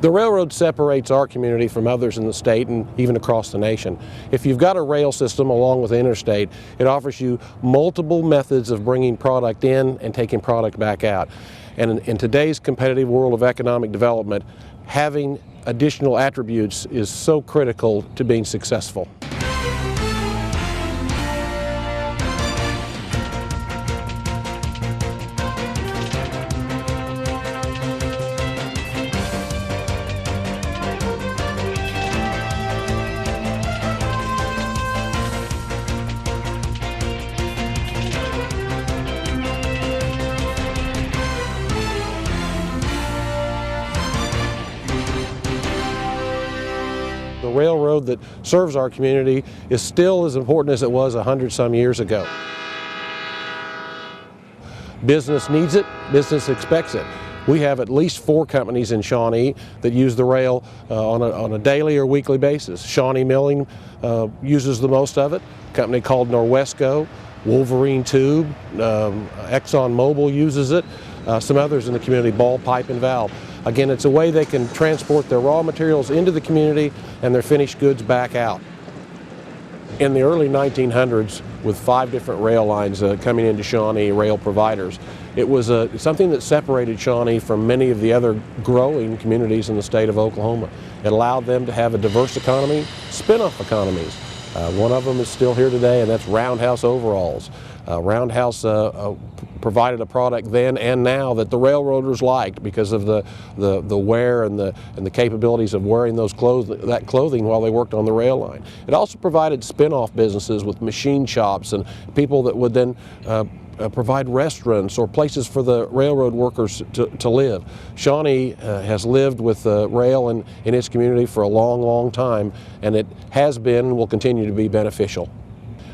The railroad separates our community from others in the state and even across the nation. If you've got a rail system along with the interstate, it offers you multiple methods of bringing product in and taking product back out. And in today's competitive world of economic development, having additional attributes is so critical to being successful. The railroad that serves our community is still as important as it was 100-some years ago. Business needs it, business expects it. We have at least 4 companies in Shawnee that use the rail on a daily or weekly basis. Shawnee Milling uses the most of it, a company called Norwesco, Wolverine Tube, Exxon Mobil uses it, some others in the community, Ball Pipe and Valve. Again, it's a way they can transport their raw materials into the community and their finished goods back out. In the early 1900s, with 5 different rail lines coming into Shawnee, rail providers, it was something that separated Shawnee from many of the other growing communities in the state of Oklahoma. It allowed them to have a diverse economy, spin-off economies. One of them is still here today, and that's Roundhouse Overalls. Roundhouse provided a product then and now that the railroaders liked because of the wear and the capabilities of wearing that clothing while they worked on the rail line. It also provided spin-off businesses with machine shops and people that would then provide restaurants or places for the railroad workers to live. Shawnee has lived with rail in its community for a long, long time, and it has been and will continue to be beneficial.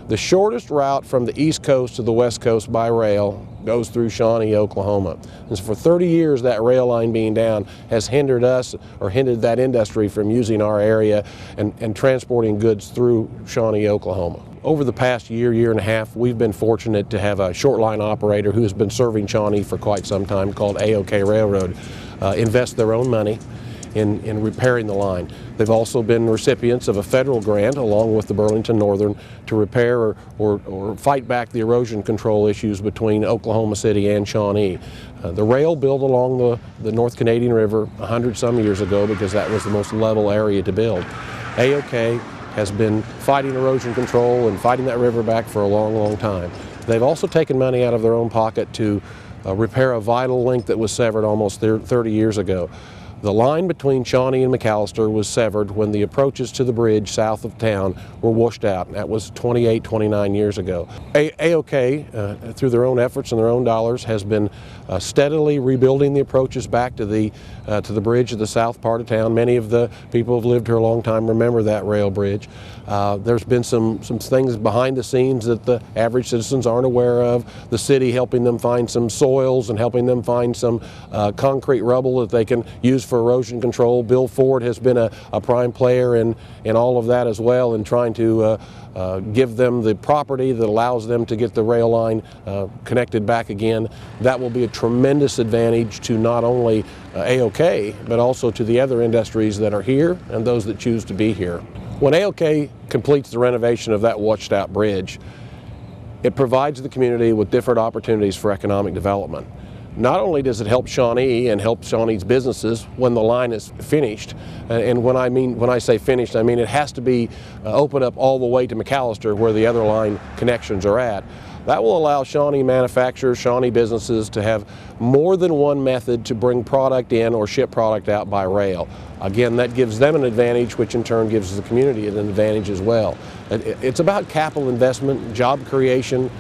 The shortest route from the East Coast to the West Coast by rail goes through Shawnee, Oklahoma. And so for 30 years, that rail line being down has hindered us or hindered that industry from using our area and transporting goods through Shawnee, Oklahoma. Over the past year and a half, we've been fortunate to have a short line operator who has been serving Shawnee for quite some time called AOK Railroad invest their own money in repairing the line. They've also been recipients of a federal grant along with the Burlington Northern to repair or fight back the erosion control issues between Oklahoma City and Shawnee. The rail built along the North Canadian River 100-some years ago because that was the most level area to build. AOK has been fighting erosion control and fighting that river back for a long, long time. They've also taken money out of their own pocket to repair a vital link that was severed almost 30 years ago. The line between Shawnee and McAllister was severed when the approaches to the bridge south of town were washed out. That was 28, 29 years ago. AOK, through their own efforts and their own dollars, has been steadily rebuilding the approaches back to the bridge of the south part of town. Many of the people who have lived here a long time remember that rail bridge. There's been some things behind the scenes that the average citizens aren't aware of. The city helping them find some soils and helping them find some concrete rubble that they can use for erosion control. Bill Ford has been a prime player in all of that as well, in trying to give them the property that allows them to get the rail line connected back again. That will be a tremendous advantage to not only AOK, but also to the other industries that are here and those that choose to be here. When AOK completes the renovation of that washed out bridge, it provides the community with different opportunities for economic development. Not only does it help Shawnee and help Shawnee's businesses when the line is finished, and when I say finished, I mean it has to be opened up all the way to McAllister where the other line connections are at. That will allow Shawnee manufacturers, Shawnee businesses to have more than one method to bring product in or ship product out by rail. Again, that gives them an advantage, which in turn gives the community an advantage as well. It's about capital investment, job creation,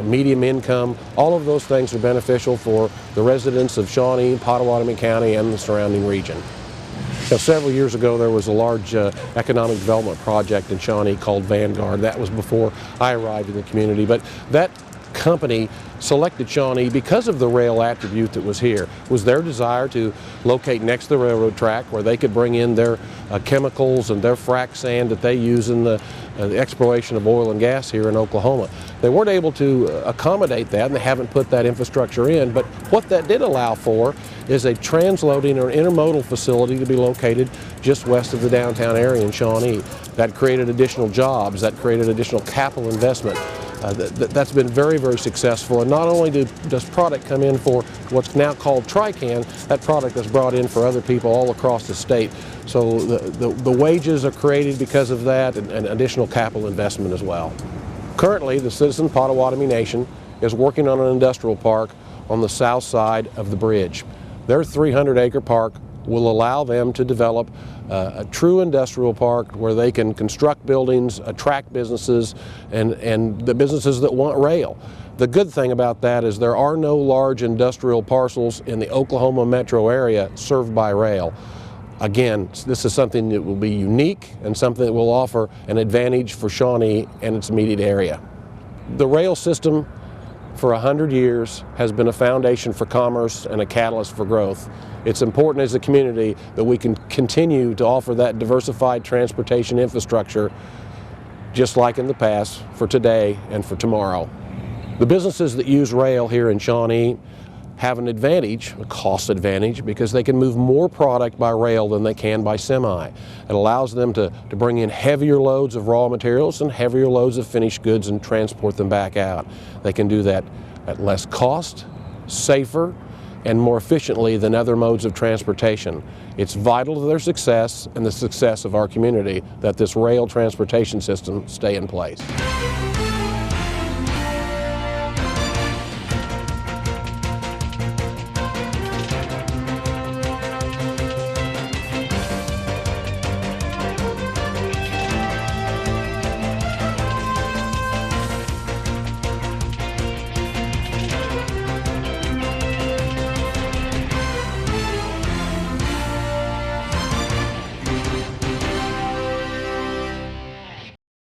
medium income. All of those things are beneficial for the residents of Shawnee, Pottawatomie County, and the surrounding region. Several years ago, there was a large economic development project in Shawnee called Vanguard. That was before I arrived in the community, but that company selected Shawnee because of the rail attribute that was here. It was their desire to locate next to the railroad track where they could bring in their chemicals and their frac sand that they use in the exploration of oil and gas here in Oklahoma. They weren't able to accommodate that, and they haven't put that infrastructure in. But what that did allow for is a transloading or intermodal facility to be located just west of the downtown area in Shawnee. That created additional jobs, that created additional capital investment. That's been very, very successful. And not only does product come in for what's now called Tri-Can, that product is brought in for other people all across the state. So the wages are created because of that, and additional capital investment as well. Currently, the Citizen Potawatomi Nation is working on an industrial park on the south side of the bridge. Their 300-acre park will allow them to develop a true industrial park where they can construct buildings, attract businesses, and the businesses that want rail. The good thing about that is there are no large industrial parcels in the Oklahoma metro area served by rail. Again, this is something that will be unique and something that will offer an advantage for Shawnee and its immediate area. The rail system for 100 years has been a foundation for commerce and a catalyst for growth. It's important as a community that we can continue to offer that diversified transportation infrastructure, just like in the past, for today and for tomorrow. The businesses that use rail here in Shawnee have an advantage, a cost advantage, because they can move more product by rail than they can by semi. It allows them to bring in heavier loads of raw materials and heavier loads of finished goods and transport them back out. They can do that at less cost, safer, and more efficiently than other modes of transportation. It's vital to their success and the success of our community that this rail transportation system stay in place.